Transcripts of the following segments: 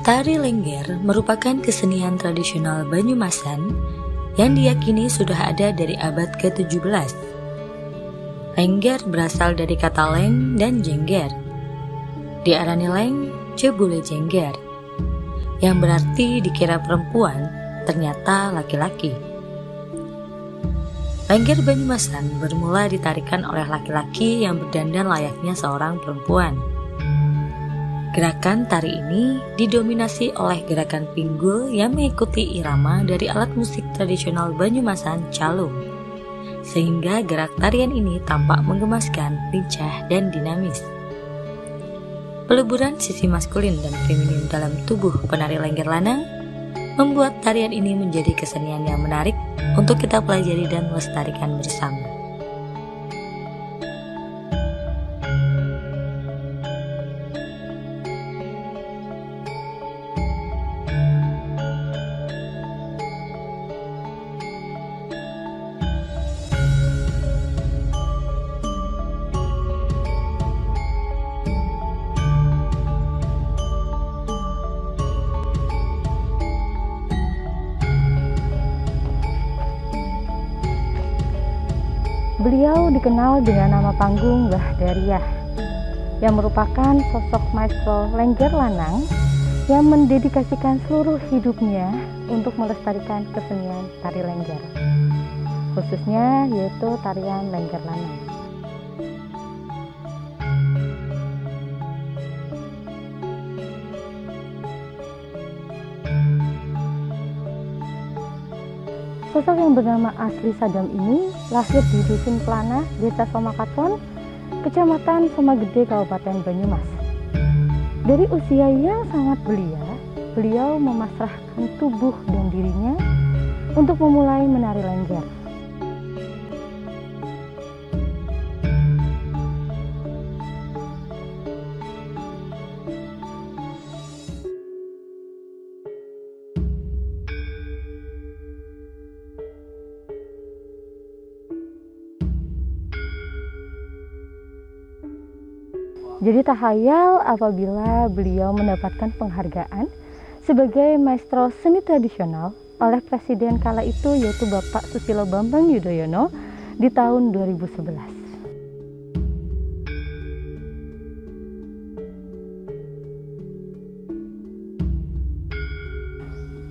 Tari Lengger merupakan kesenian tradisional Banyumasan yang diyakini sudah ada dari abad ke-17. Lengger berasal dari kata leng dan jengger. Diarani leng, jebule jengger, yang berarti dikira perempuan, ternyata laki-laki. Lengger Banyumasan bermula ditarikan oleh laki-laki yang berdandan layaknya seorang perempuan. Gerakan tari ini didominasi oleh gerakan pinggul yang mengikuti irama dari alat musik tradisional Banyumasan calung, sehingga gerak tarian ini tampak menggemaskan, lincah, dan dinamis. Peleburan sisi maskulin dan feminin dalam tubuh penari Lengger Lanang membuat tarian ini menjadi kesenian yang menarik untuk kita pelajari dan lestarikan bersama. Beliau dikenal dengan nama panggung Mbah Daryah, yang merupakan sosok maestro Lengger Lanang yang mendedikasikan seluruh hidupnya untuk melestarikan kesenian tari Lengger, khususnya yaitu tarian Lengger Lanang. Sosok yang bernama asli Sadam ini lahir di Dusun Plana, Desa Somakaton, Kecamatan Somagede, Kabupaten Banyumas. Dari usia yang sangat belia, beliau memasrahkan tubuh dan dirinya untuk memulai menari Lengger. Jadi tak hayal apabila beliau mendapatkan penghargaan sebagai maestro seni tradisional oleh Presiden kala itu, yaitu Bapak Susilo Bambang Yudhoyono di tahun 2011.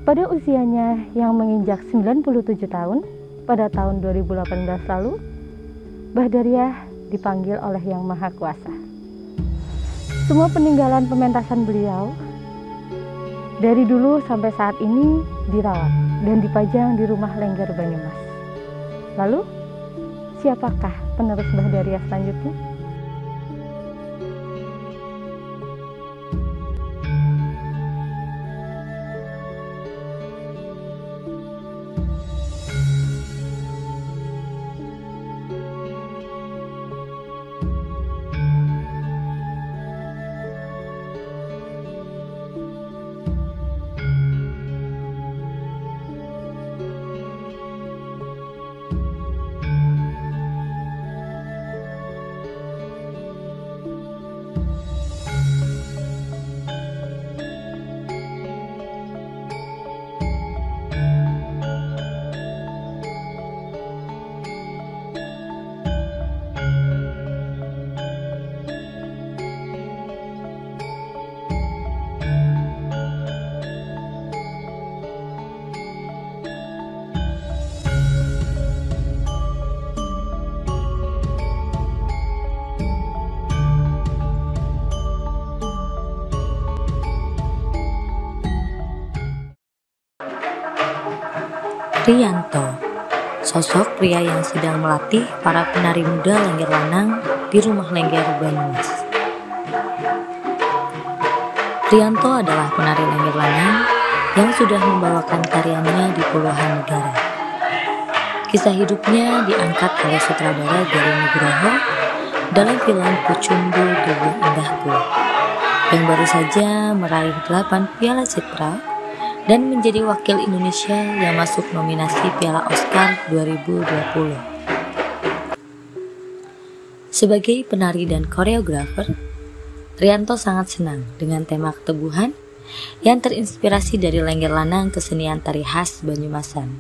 Pada usianya yang menginjak 97 tahun, pada tahun 2018 lalu, Mbah Daryah dipanggil oleh Yang Maha Kuasa. Semua peninggalan pementasan beliau dari dulu sampai saat ini dirawat dan dipajang di rumah Lengger Banyumas. Lalu, siapakah penerus Mbah Daryah selanjutnya? Rianto, sosok pria yang sedang melatih para penari muda Lengger Lanang di Rumah Lengger Banyumas. Rianto adalah penari Lengger Lanang yang sudah membawakan tariannya di puluhan negara. Kisah hidupnya diangkat oleh sutradara Gary Nugroho dalam film Pucundu Tubuh Indahku yang baru saja meraih 8 Piala Citra dan menjadi wakil Indonesia yang masuk nominasi Piala Oscar 2020. Sebagai penari dan koreografer, Rianto sangat senang dengan tema keteguhan yang terinspirasi dari Lengger Lanang kesenian tari khas Banyumasan.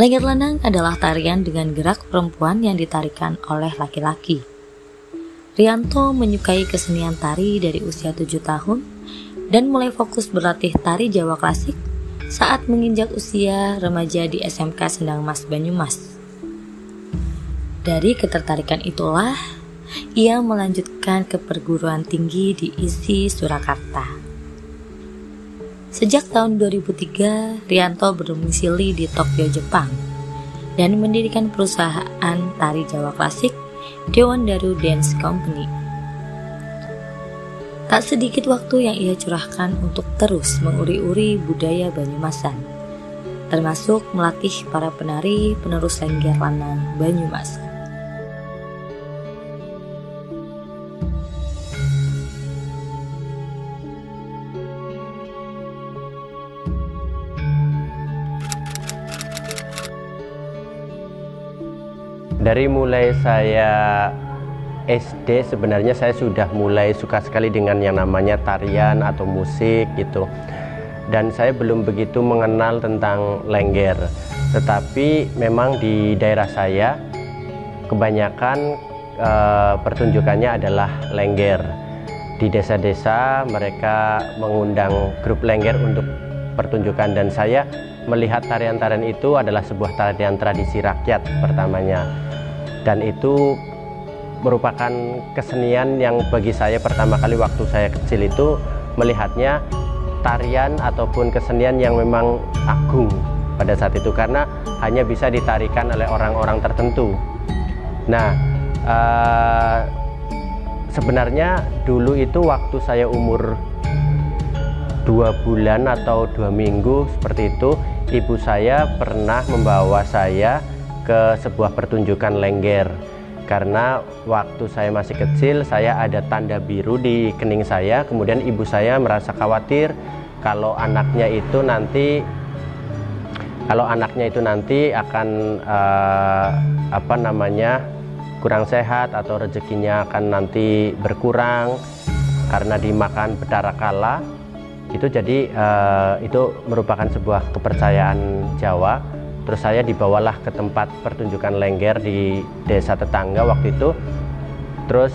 Lengger Lanang adalah tarian dengan gerak perempuan yang ditarikan oleh laki-laki. Rianto menyukai kesenian tari dari usia 7 tahun dan mulai fokus berlatih tari Jawa klasik saat menginjak usia remaja di SMK Sendang Mas Banyumas. Dari ketertarikan itulah, ia melanjutkan ke perguruan tinggi di ISI Surakarta. Sejak tahun 2003, Rianto berdomisili di Tokyo, Jepang, dan mendirikan perusahaan tari Jawa klasik Dewan Daru Dance Company. Tak sedikit waktu yang ia curahkan untuk terus menguri-uri budaya Banyumasan, termasuk melatih para penari penerus Lengger Lanang Banyumasan. Dari mulai saya SD sebenarnya saya sudah mulai suka sekali dengan yang namanya tarian atau musik gitu. Dan saya belum begitu mengenal tentang Lengger. Tetapi memang di daerah saya kebanyakan pertunjukannya adalah Lengger. Di desa-desa mereka mengundang grup Lengger untuk pertunjukan, dan saya melihat tarian-tarian itu adalah sebuah tarian tradisi rakyat pertamanya. Dan itu merupakan kesenian yang bagi saya pertama kali waktu saya kecil itu melihatnya tarian ataupun kesenian yang memang agung pada saat itu, karena hanya bisa ditarikan oleh orang-orang tertentu. Nah, sebenarnya dulu itu waktu saya umur 2 bulan atau 2 minggu seperti itu, ibu saya pernah membawa saya ke sebuah pertunjukan Lengger. Karena waktu saya masih kecil, saya ada tanda biru di kening saya. Kemudian ibu saya merasa khawatir kalau anaknya itu nanti akan kurang sehat atau rezekinya akan nanti berkurang karena dimakan bedara kala. Itu jadi itu merupakan sebuah kepercayaan Jawa. Terus saya dibawalah ke tempat pertunjukan Lengger di desa tetangga waktu itu. Terus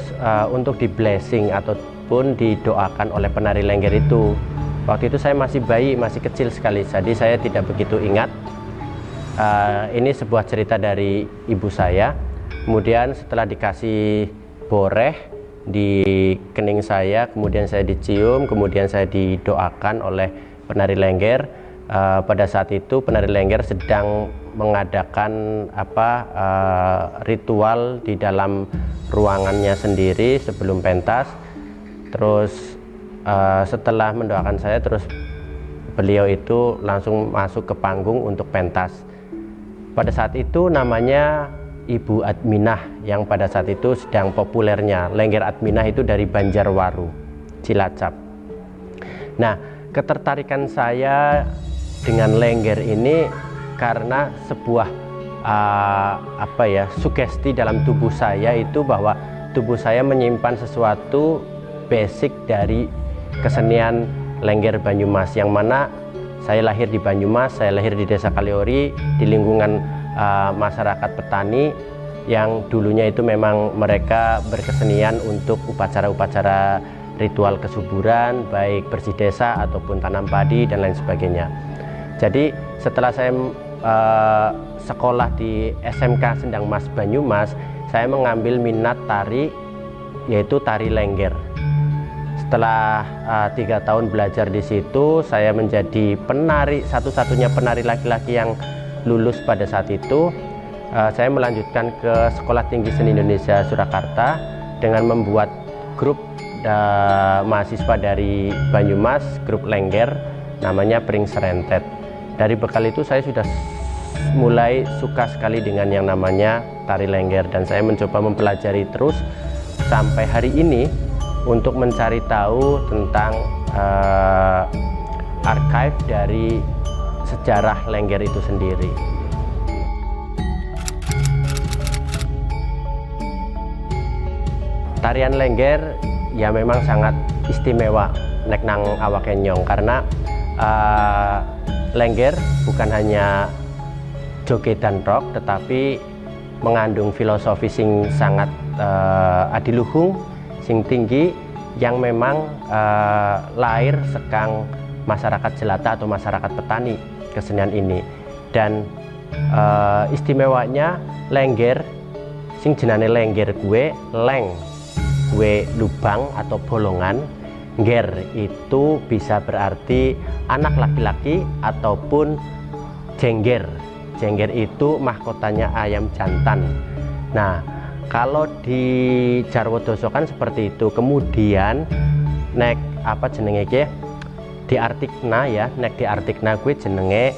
untuk di blessing ataupun didoakan oleh penari Lengger itu. Waktu itu saya masih bayi, masih kecil sekali, jadi saya tidak begitu ingat. Ini sebuah cerita dari ibu saya. Kemudian setelah dikasih boreh di kening saya, kemudian saya dicium, kemudian saya didoakan oleh penari Lengger. Pada saat itu penari Lengger sedang mengadakan ritual di dalam ruangannya sendiri sebelum pentas. Terus setelah mendoakan saya, terus beliau itu langsung masuk ke panggung untuk pentas. Pada saat itu namanya Ibu Adminah, yang pada saat itu sedang populernya. Lengger Adminah itu dari Banjarwaru, Cilacap. Nah, ketertarikan saya dengan Lengger ini karena sebuah sugesti dalam tubuh saya itu, bahwa tubuh saya menyimpan sesuatu basic dari kesenian Lengger Banyumas, yang mana saya lahir di Banyumas, saya lahir di Desa Kaliori, di lingkungan masyarakat petani yang dulunya itu memang mereka berkesenian untuk upacara-upacara ritual kesuburan, baik bersih desa ataupun tanam padi dan lain sebagainya. Jadi setelah saya sekolah di SMK Sendang Mas Banyumas, saya mengambil minat tari, yaitu tari Lengger. Setelah 3 tahun belajar di situ, saya menjadi penari, satu-satunya penari laki-laki yang lulus pada saat itu. Saya melanjutkan ke Sekolah Tinggi Seni Indonesia Surakarta dengan membuat grup mahasiswa dari Banyumas, grup Lengger, namanya Pring Serentet. Dari bekal itu saya sudah mulai suka sekali dengan yang namanya tari Lengger, dan saya mencoba mempelajari terus sampai hari ini untuk mencari tahu tentang archive dari sejarah Lengger itu sendiri. Tarian Lengger ya memang sangat istimewa nek nang awak kenyong, karena Lengger bukan hanya jogedan rock, tetapi mengandung filosofi sing sangat adiluhung, sing tinggi, yang memang lahir sekang masyarakat jelata atau masyarakat petani kesenian ini. Dan istimewanya Lengger, sing jenane Lengger gue leng, gue lubang atau bolongan. Nger itu bisa berarti anak laki-laki ataupun jengger. Jengger itu mahkotanya ayam jantan. Nah, kalau di Jarwodoso kan seperti itu. Kemudian nek apa jenenge ki? Diartikna ya, nek diartikna gue jenenge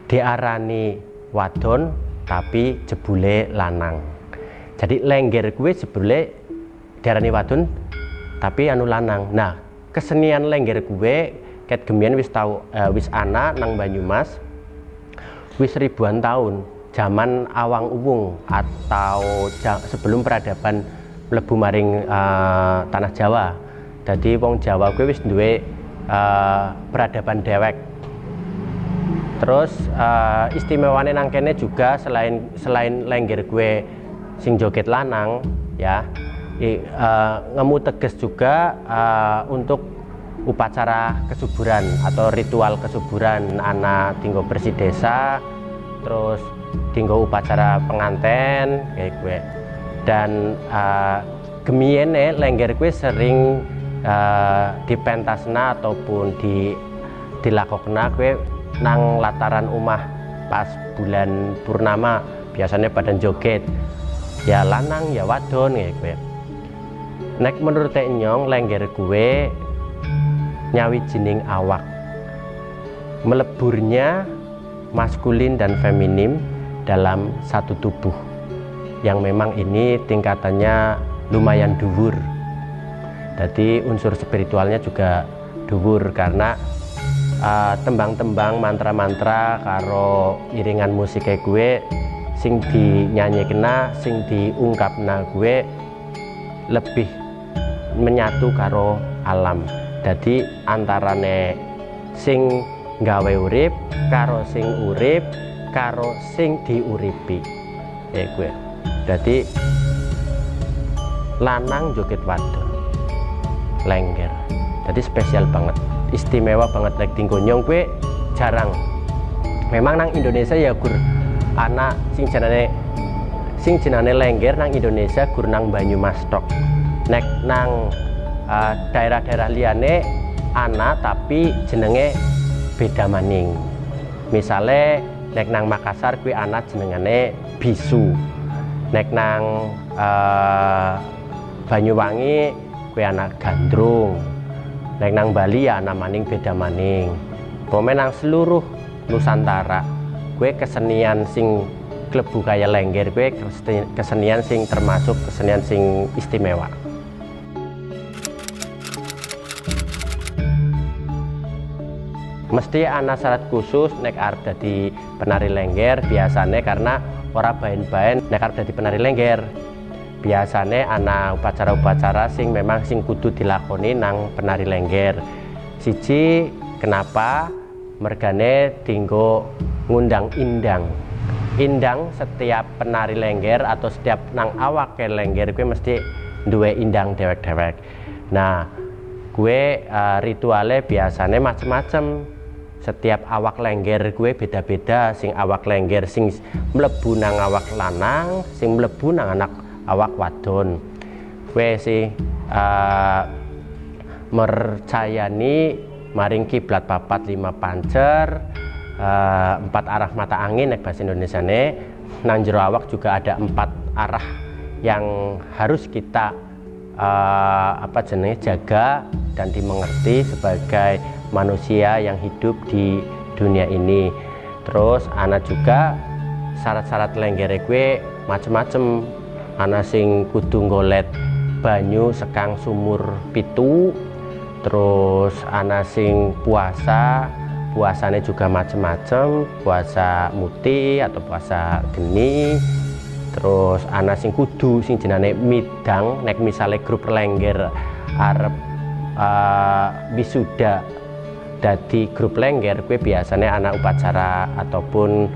diarani wadon tapi jebule lanang. Jadi Lengger gue jebule diarani wadon tapi anu lanang. Nah, kesenian Lengger gue ket gemien wis ana nang Banyumas wis ribuan tahun, zaman awang uwung atau sebelum peradaban mlebu maring tanah Jawa. Jadi wong Jawa gue wis duwe peradaban dewek. Terus istimewane nang kene juga selain Lengger gue sing joget lanang ya, ngemu teges juga untuk upacara kesuburan atau ritual kesuburan anak tinggo bersih desa, terus tinggo upacara penganten kayak gue. Dan gemiene Lengger gue sering dipentasna ataupun dilakokna gue nang lataran omah pas bulan purnama, biasanya pada joget ya lanang ya wadon kayak gue. Nek menurut nyong Lengger gue nyawi jining awak, meleburnya maskulin dan feminim dalam satu tubuh yang memang ini tingkatannya lumayan dhuwur. Jadi unsur spiritualnya juga dhuwur, karena tembang-tembang mantra-mantra karo iringan musik gue sing dinyanyekna, sing diungkapna gue lebih menyatu karo alam. Jadi antarane sing gawe urip karo sing urip karo sing diuripi ya gue. Jadi lanang joget wadon Lengger, jadi spesial banget, istimewa banget. Lek tinggo nyong gue jarang. Memang nang Indonesia ya gur anak sing jenane Lengger nang Indonesia gur nang Banyumas tok. Nek nang daerah-daerah liyane ana tapi jenenge beda maning. Misale nek nang Makassar kuwi ana jenengane bisu. Nek nang Banyuwangi kuwi ana gandrung. Nek nang Bali ya ana maning beda maning. Pokoknya nang seluruh Nusantara kuwi kesenian sing klebu kaya Lengger kuwi kesenian sing termasuk kesenian sing istimewa. Mesti ana syarat khusus nek arep dadi penari Lengger, biasane karena ora baen-baen nek arep dadi penari Lengger. Biasane ana upacara-upacara sing memang sing kudu dilakoni nang penari Lengger. Siji, kenapa? Mergane tinggo ngundang indang. Indang setiap penari Lengger atau setiap nang awak ke Lengger kuwi mesti duwe indang dewek-dewek. Nah, gue ritualnya biasanya macem-macem. Setiap awak Lengger gue beda-beda. Sing awak Lengger sing mlebu nang awak lanang, sing mlebu nang anak awak wadon. Gue sih mercayani maring kiblat papat 5 pancer, 4 arah mata angin nek bahasa Indonesiane. Nang jero awak juga ada 4 arah yang harus kita jaga dan dimengerti sebagai manusia yang hidup di dunia ini. Terus ana juga syarat-syarat lenggere gue macem-macem. Ana sing kudu ngolet banyu sekang sumur 7. Terus ana sing puasanya juga macem-macem, puasa muti atau puasa geni. Terus ana sing kudu sing jenenge midang, nek misale grup lengger arep wisuda dadi grup lengger, gue biasanya ana upacara ataupun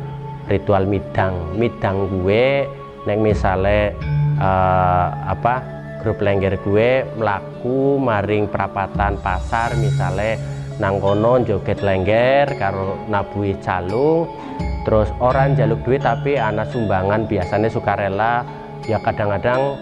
ritual midang gue nek misale grup lengger gue mlaku maring perapatan pasar, misale nang kono joget lengger karo nabuhi calung. Terus orang jaluk duit tapi ana sumbangan, biasanya sukarela. Ya kadang-kadang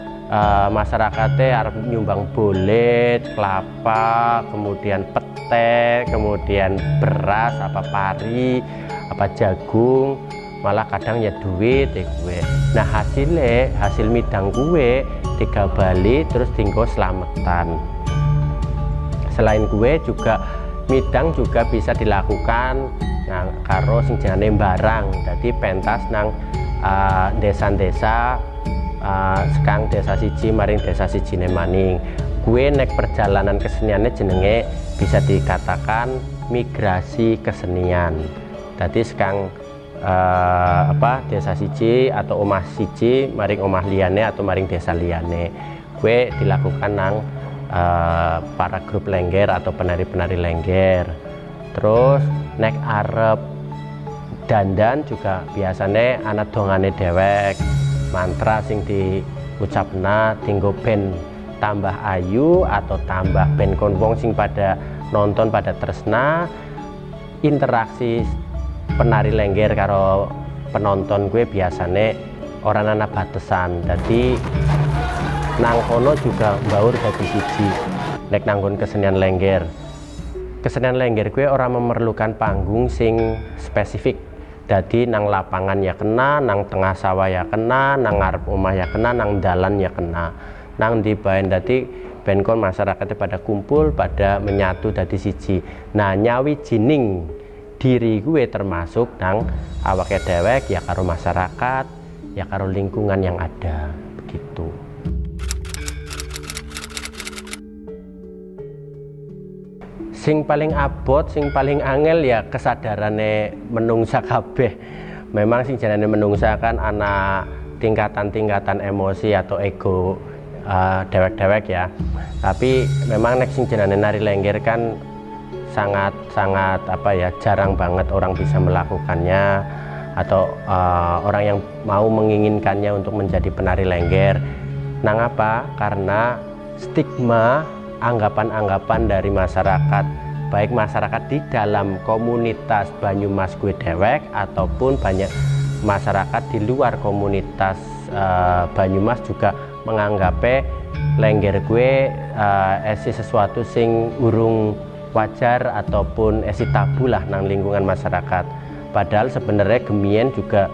masyarakatnya arep nyumbang bolet, kelapa, kemudian pete, kemudian beras, apa pari, apa jagung, malah kadang ya duit ya gue. Nah hasil midang gue digabali terus tinggal selamatan. Selain gue juga midang juga bisa dilakukan karo sing jenenge barang. Jadi pentas nang desa-desa sekang desa siji maring desa siji maning. Gue nek perjalanan keseniannya jenenge bisa dikatakan migrasi kesenian. Jadi sekang desa siji atau omah siji maring omah liyane atau maring desa liyane. Gue dilakukan nang para grup lengger atau penari-penari lengger. Terus nek arep dandan juga biasanya anak dongane dewek, mantra sing diucapna tinggo ben tambah ayu atau tambah ben kon wong sing pada nonton pada tresna. Interaksi penari lengger karo penonton gue biasanya orang anak batesan. Jadi nang kono juga mbaur dadi siji. Nek nanggon kesenian lengger gue orang memerlukan panggung sing spesifik. Jadi nang lapangan ya kena, nang tengah sawah ya kena, nang ngarep omah ya kena, nang dalan ya kena, nang di baen. Dadi ben kon masyarakatnya pada kumpul, pada menyatu dadi siji. Nah nyawi jining diri gue termasuk nang awake dewek ya karo masyarakat, ya karo lingkungan yang ada, begitu. Sing paling abot, sing paling angel ya kesadarane menungsa kabeh. Memang sing jenenge menungsa kan ana tingkatan-tingkatan emosi atau ego dewek-dewek ya. Tapi memang nek sing jenenge nari lengger kan sangat jarang banget orang bisa melakukannya atau orang yang mau menginginkannya untuk menjadi penari lengger. Nang apa? Karena stigma, anggapan-anggapan dari masyarakat, baik masyarakat di dalam komunitas Banyumas gue dewek ataupun banyak masyarakat di luar komunitas Banyumas juga menganggapnya lengger gue esi sesuatu sing urung wajar ataupun esi tabu lah nang lingkungan masyarakat. Padahal sebenarnya gemien juga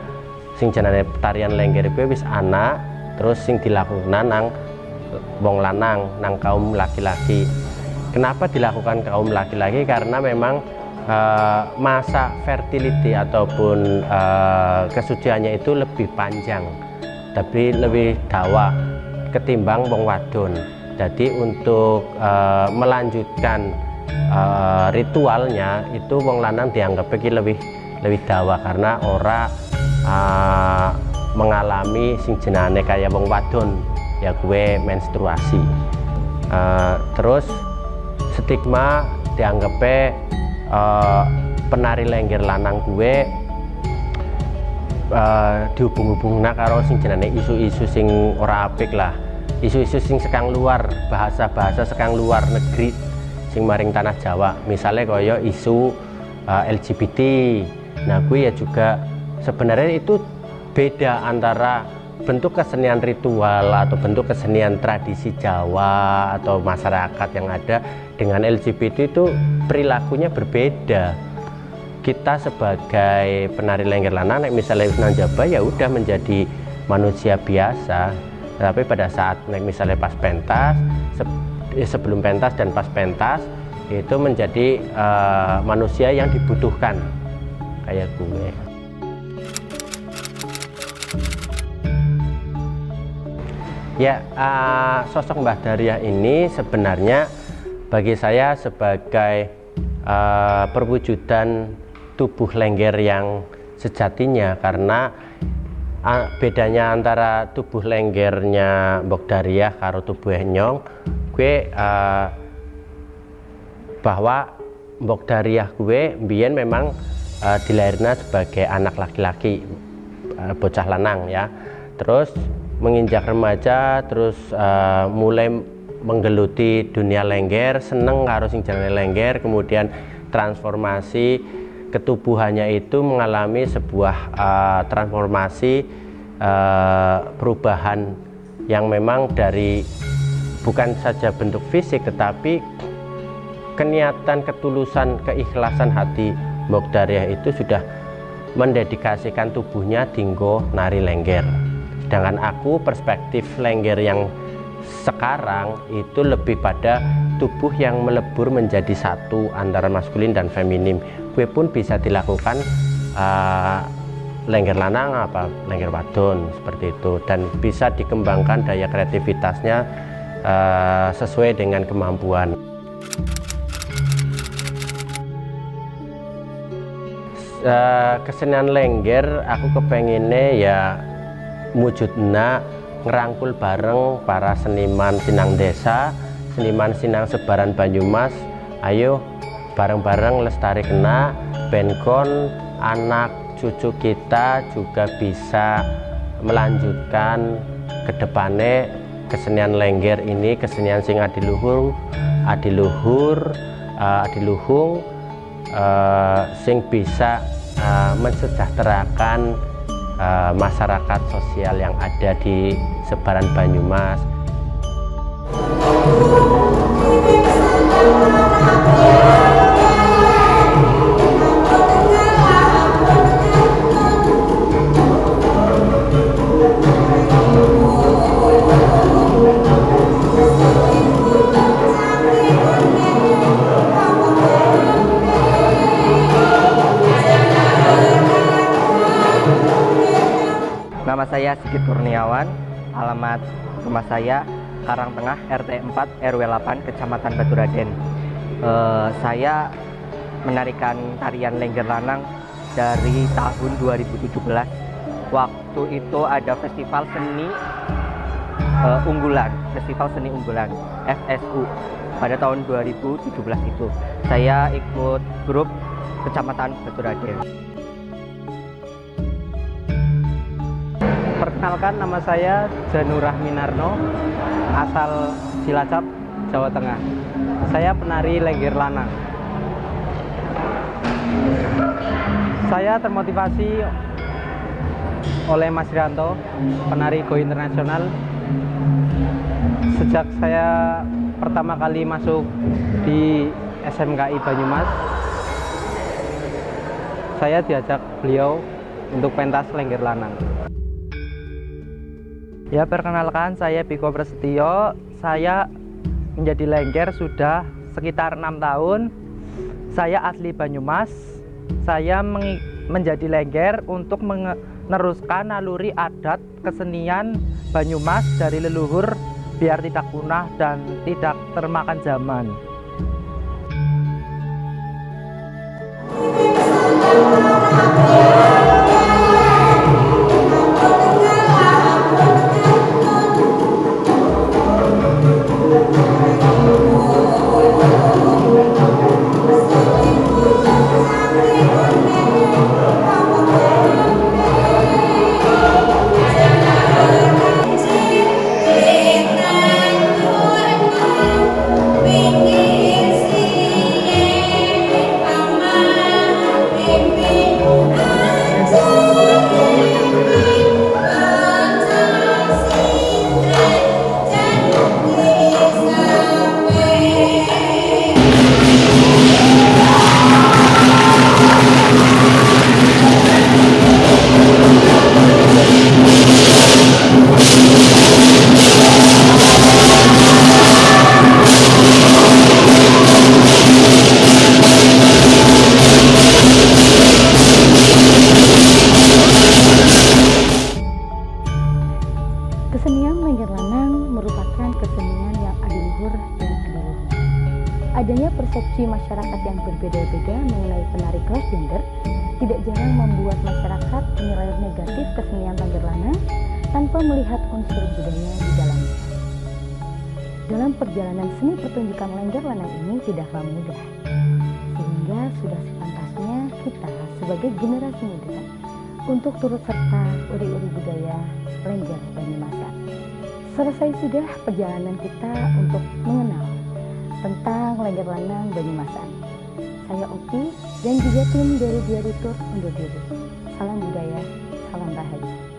sing jenenge tarian lengger gue wis ana, terus sing dilakukan nang wong lanang, nang kaum laki-laki. Kenapa dilakukan kaum laki-laki? Karena memang masa fertility ataupun kesuciannya itu lebih panjang, tapi lebih dawa ketimbang wong wadon. Jadi untuk melanjutkan ritualnya itu wong lanang dianggap lebih dawa karena ora mengalami sing jenane kaya wong wadon, ya gue menstruasi. Terus stigma dianggapnya penari lengger lanang gue dihubung-hubungna karo sing jenenge isu-isu sing ora apik lah, isu-isu sing sekang luar, bahasa-bahasa sekang luar negeri sing maring tanah Jawa, misalnya kaya isu LGBT. Nah gue ya juga sebenarnya itu beda antara bentuk kesenian ritual atau bentuk kesenian tradisi Jawa atau masyarakat yang ada dengan LGBT itu perilakunya berbeda. Kita sebagai penari Lengger Lanang, misalnya Sunan Jaba ya udah menjadi manusia biasa. Tapi pada saat misalnya pas pentas, sebelum pentas dan pas pentas itu menjadi manusia yang dibutuhkan kayak gue. Ya, sosok Mbah Dariah ini sebenarnya bagi saya sebagai perwujudan tubuh Lengger yang sejatinya, karena bedanya antara tubuh Lenggernya Mbok Dariah karo tubuh Nyong, gue bahwa Mbok Dariah gue mbiyen memang dilahirna sebagai anak laki-laki, bocah lanang ya. Terus menginjak remaja, terus mulai menggeluti dunia Lengger, seneng karo sing jenenge Lengger, kemudian transformasi ketubuhannya itu mengalami sebuah transformasi perubahan yang memang dari bukan saja bentuk fisik tetapi keniatan, ketulusan, keikhlasan hati Mbok Dariah itu sudah mendedikasikan tubuhnya dinggo nari Lengger. Sedangkan aku perspektif Lengger yang sekarang itu lebih pada tubuh yang melebur menjadi satu antara maskulin dan feminim. Gue pun bisa dilakukan Lengger lanang apa Lengger wadon seperti itu, dan bisa dikembangkan daya kreativitasnya sesuai dengan kemampuan. Kesenian Lengger aku kepenginnya ya wujudna ngerangkul bareng para seniman sinang desa, seniman sinang sebaran Banyumas. Ayo bareng-bareng lestari kena benkon anak cucu kita juga bisa melanjutkan ke depannya kesenian Lengger ini, kesenian sing adiluhung sing bisa mensejahterakan masyarakat sosial yang ada di sebaran Banyumas. Nama saya Sigit Kurniawan, alamat rumah saya Karangtengah, RT 4 RW 8, Kecamatan Baturaden. Saya menarikan tarian Lengger Lanang dari tahun 2017. Waktu itu ada festival seni unggulan, FSU pada tahun 2017 itu. Saya ikut grup Kecamatan Baturaden. Perkenalkan, nama saya Janurah Minarno, asal Cilacap, Jawa Tengah. Saya penari Lengger Lanang. Saya termotivasi oleh Mas Rianto, penari Go Internasional. Sejak saya pertama kali masuk di SMKI Banyumas, saya diajak beliau untuk pentas Lengger Lanang. Ya, perkenalkan, saya Biko Prasetyo. Saya menjadi Lengger sudah sekitar 6 tahun. Saya asli Banyumas. Saya menjadi Lengger untuk meneruskan naluri adat kesenian Banyumas dari leluhur biar tidak punah dan tidak termakan zaman. masyarakat yang berbeda-beda mengenai penari cross gender tidak jarang membuat masyarakat menilai negatif kesenian Lengger Lanang tanpa melihat unsur budaya di dalamnya. Dalam perjalanan seni pertunjukan Lengger Lanang ini tidaklah mudah, sehingga sudah sepantasnya kita sebagai generasi muda untuk turut serta uri-uri budaya Lengger Banyumasan. Selesai sudah perjalanan kita untuk mengenal tentang Lengger Lanang Banyumasan. Saya Oki dan juga tim dari Diary Tour undur diri. Salam budaya, salam rahayu.